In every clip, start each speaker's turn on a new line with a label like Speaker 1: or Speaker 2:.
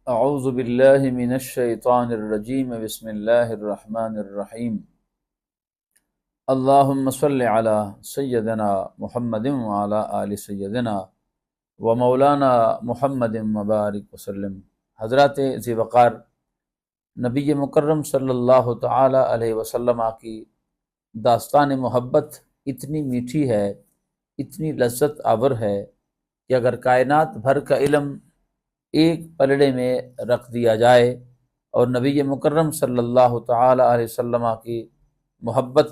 Speaker 1: اعوذ باللہ من الشیطان الرجیم بسم اللہ الرحمن الرحیم اللہم صل علی سیدنا محمد وعلی آل سیدنا و مولانا محمد مبارک وسلم۔ حضرات ذی وقار نبی مکرم صلی اللہ تعالی علیہ وسلم کی داستان محبت اتنی میٹھی ہے، اتنی لذت آور ہے کہ اگر کائنات بھر کا علم ایک پلڑے میں رکھ دیا جائے اور نبی مکرم صلی اللہ تعالی علیہ وسلم کی محبت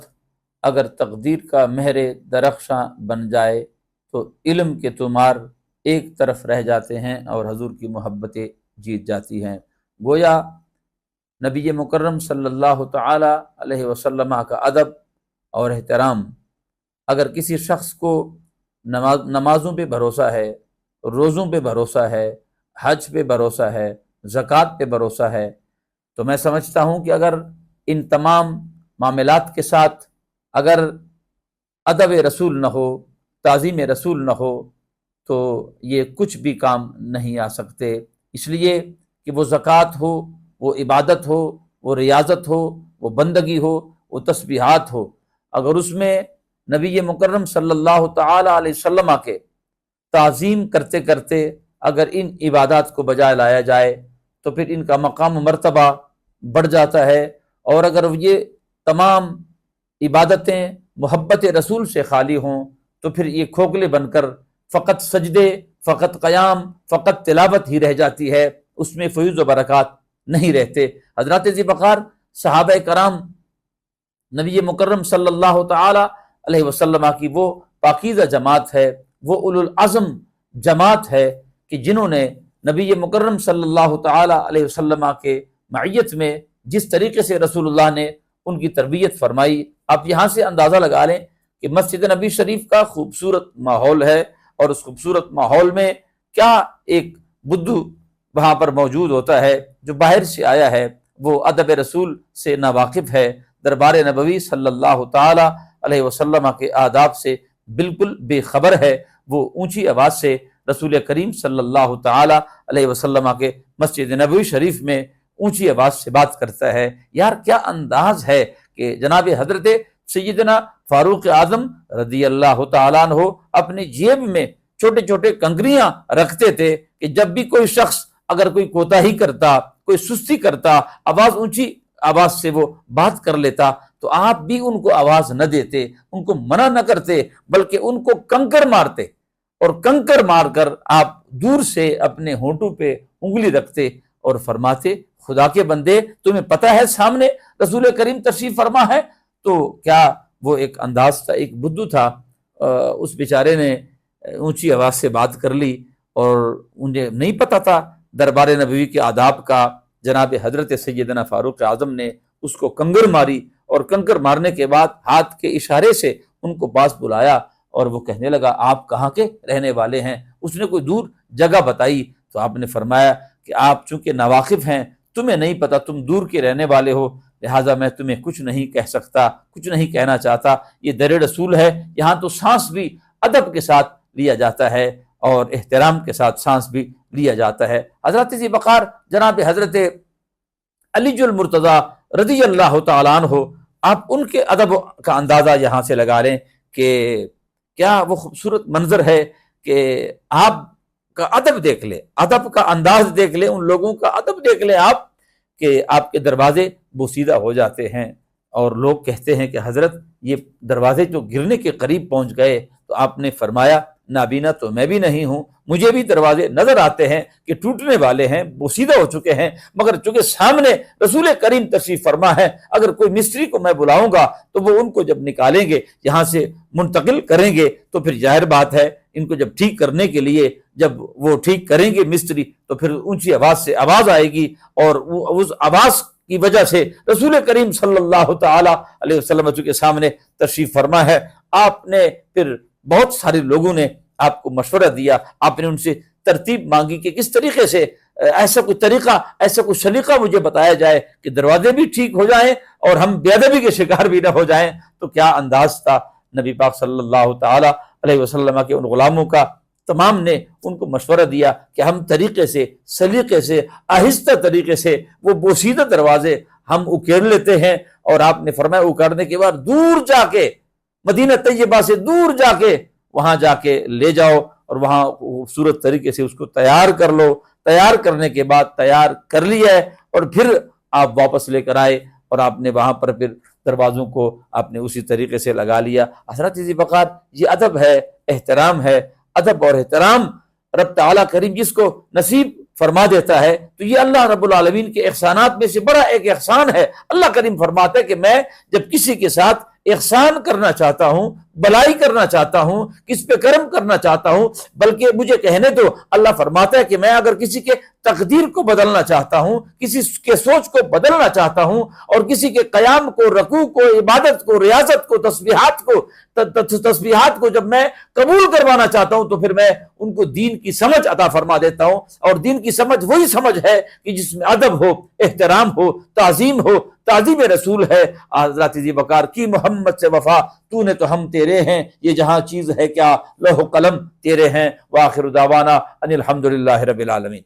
Speaker 1: اگر تقدیر کا مہر درخشاں بن جائے تو علم کے طمار ایک طرف رہ جاتے ہیں اور حضور کی محبتیں جیت جاتی ہیں۔ گویا نبی مکرم صلی اللہ تعالی علیہ وسلم کا ادب اور احترام اگر کسی شخص کو نمازوں پہ بھروسہ ہے، روزوں پہ بھروسہ ہے، حج پہ بھروسہ ہے، زکوٰۃ پہ بھروسہ ہے، تو میں سمجھتا ہوں کہ اگر ان تمام معاملات کے ساتھ اگر ادب رسول نہ ہو، تعظیم رسول نہ ہو تو یہ کچھ بھی کام نہیں آ سکتے۔ اس لیے کہ وہ زکوٰۃ ہو، وہ عبادت ہو، وہ ریاضت ہو، وہ بندگی ہو، وہ تسبیحات ہو، اگر اس میں نبی مکرم صلی اللہ تعالی علیہ وسلم کے تعظیم کرتے کرتے اگر ان عبادات کو بجائے لایا جائے تو پھر ان کا مقام و مرتبہ بڑھ جاتا ہے، اور اگر یہ تمام عبادتیں محبت رسول سے خالی ہوں تو پھر یہ کھوکھلے بن کر فقط سجدے، فقط قیام، فقط تلاوت ہی رہ جاتی ہے، اس میں فیوز و برکات نہیں رہتے۔ حضرات ذی وقار صحابہ کرام نبی مکرم صلی اللہ تعالی علیہ وسلم کی وہ پاکیزہ جماعت ہے، وہ اولو العزم جماعت ہے کہ جنہوں نے نبی مکرم صلی اللہ تعالی علیہ وسلم کے معیت میں جس طریقے سے رسول اللہ نے ان کی تربیت فرمائی، آپ یہاں سے اندازہ لگا لیں کہ مسجد نبی شریف کا خوبصورت ماحول ہے، اور اس خوبصورت ماحول میں کیا ایک بدھو وہاں پر موجود ہوتا ہے جو باہر سے آیا ہے، وہ ادب رسول سے ناواقف ہے، دربار نبوی صلی اللہ تعالی علیہ وسلم کے آداب سے بالکل بے خبر ہے، وہ اونچی آواز سے رسول کریم صلی اللہ تعالی علیہ وسلم کے مسجد نبوی شریف میں اونچی آواز سے بات کرتا ہے۔ یار کیا انداز ہے کہ جناب حضرت سیدنا فاروق اعظم رضی اللہ تعالیٰ عنہ اپنی جیب میں چھوٹے چھوٹے کنکریاں رکھتے تھے کہ جب بھی کوئی شخص اگر کوئی کوتاہی کرتا، کوئی سستی کرتا، اونچی آواز سے وہ بات کر لیتا تو آپ بھی ان کو آواز نہ دیتے، ان کو منع نہ کرتے، بلکہ ان کو کنکر مارتے، اور کنکر مار کر آپ دور سے اپنے ہونٹوں پہ انگلی رکھتے اور فرماتے خدا کے بندے تمہیں پتہ ہے سامنے رسول کریم تشریف فرما ہے۔ تو کیا وہ ایک انداز تھا، ایک بدھو تھا، اس بیچارے نے اونچی آواز سے بات کر لی اور انہیں نہیں پتہ تھا دربار نبوی کے آداب کا۔ جناب حضرت سیدنا فاروق اعظم نے اس کو کنگر ماری، اور کنکر مارنے کے بعد ہاتھ کے اشارے سے ان کو پاس بلایا اور وہ کہنے لگا آپ کہاں کے رہنے والے ہیں؟ اس نے کوئی دور جگہ بتائی تو آپ نے فرمایا کہ آپ چونکہ ناواقف ہیں، تمہیں نہیں پتہ، تم دور کے رہنے والے ہو، لہٰذا میں تمہیں کچھ نہیں کہہ سکتا، کچھ نہیں کہنا چاہتا۔ یہ در رسول ہے، یہاں تو سانس بھی ادب کے ساتھ لیا جاتا ہے اور احترام کے ساتھ سانس بھی لیا جاتا ہے۔ حضرت ذی وقار جناب حضرت علی المرتضیٰ رضی اللہ تعالیٰ عنہ، آپ ان کے ادب کا اندازہ یہاں سے لگا لیں کہ کیا وہ خوبصورت منظر ہے کہ آپ کا ادب دیکھ لیں، ادب کا انداز دیکھ لیں، ان لوگوں کا ادب دیکھ لیں آپ کہ آپ کے دروازے بوسیدہ ہو جاتے ہیں، اور لوگ کہتے ہیں کہ حضرت یہ دروازے جو گرنے کے قریب پہنچ گئے تو آپ نے فرمایا نابینا تو میں بھی نہیں ہوں، مجھے بھی دروازے نظر آتے ہیں کہ ٹوٹنے والے ہیں، بوسیدہ ہو چکے ہیں، مگر چونکہ سامنے رسول کریم تشریف فرما ہے، اگر کوئی مستری کو میں بلاؤں گا تو وہ ان کو جب نکالیں گے، یہاں سے منتقل کریں گے، تو پھر ظاہر بات ہے ان کو جب ٹھیک کرنے کے لیے جب وہ ٹھیک کریں گے مستری تو پھر اونچی آواز سے آواز آئے گی، اور اس آواز کی وجہ سے رسول کریم صلی اللہ تعالی علیہ وسلم کے سامنے تشریف فرما ہے۔ آپ نے پھر بہت سارے لوگوں نے آپ کو مشورہ دیا، آپ نے ان سے ترتیب مانگی کہ کس طریقے سے ایسا کوئی طریقہ، ایسا کوئی سلیقہ مجھے بتایا جائے کہ دروازے بھی ٹھیک ہو جائیں اور ہم بے ادبی کے شکار بھی نہ ہو جائیں۔ تو کیا انداز تھا نبی پاک صلی اللہ تعالی علیہ وسلم کے ان غلاموں کا تمام نے ان کو مشورہ دیا کہ ہم طریقے سے، سلیقے سے، آہستہ طریقے سے وہ بوسیدہ دروازے ہم اکیر لیتے ہیں، اور آپ نے فرمایا اکارنے کے بعد دور جا کے، مدینہ طیبہ سے دور جا کے وہاں جا کے لے جاؤ، اور وہاں خوبصورت طریقے سے اس کو تیار کر لو۔ تیار کرنے کے بعد تیار کر لیا ہے، اور پھر آپ واپس لے کر آئے، اور آپ نے وہاں پر پھر دروازوں کو آپ نے اسی طریقے سے لگا لیا۔ حضرات ذی وقار، یہ ادب ہے، احترام ہے۔ ادب اور احترام رب تعالیٰ کریم جس کو نصیب فرما دیتا ہے، تو یہ اللہ رب العالمین کے احسانات میں سے بڑا ایک احسان ہے۔ اللہ کریم فرماتا ہے کہ میں جب کسی کے ساتھ احسان کرنا چاہتا ہوں، بلائی کرنا چاہتا ہوں، کس پہ کرم کرنا چاہتا ہوں، بلکہ مجھے کہنے دو، اللہ فرماتا ہے کہ میں اگر کسی کے تقدیر کو بدلنا چاہتا ہوں، کسی کے سوچ کو بدلنا چاہتا ہوں، اور کسی کے قیام کو، رکوع کو، عبادت کو، ریاضت کو، تسبیحات کو جب میں قبول کروانا چاہتا ہوں، تو پھر میں ان کو دین کی سمجھ عطا فرما دیتا ہوں۔ اور دین کی سمجھ وہی سمجھ ہے کہ جس میں ادب ہو، احترام ہو، تعظیم ہو، تعظیم رسول ہے۔ حضرات ذی وقار کی محمد سے وفا، تو نے تو ہم تیرے ہیں، یہ جہاں چیز ہے کیا، لوح و قلم تیرے ہیں۔ وآخر دعوانا ان الحمدللہ رب العالمین۔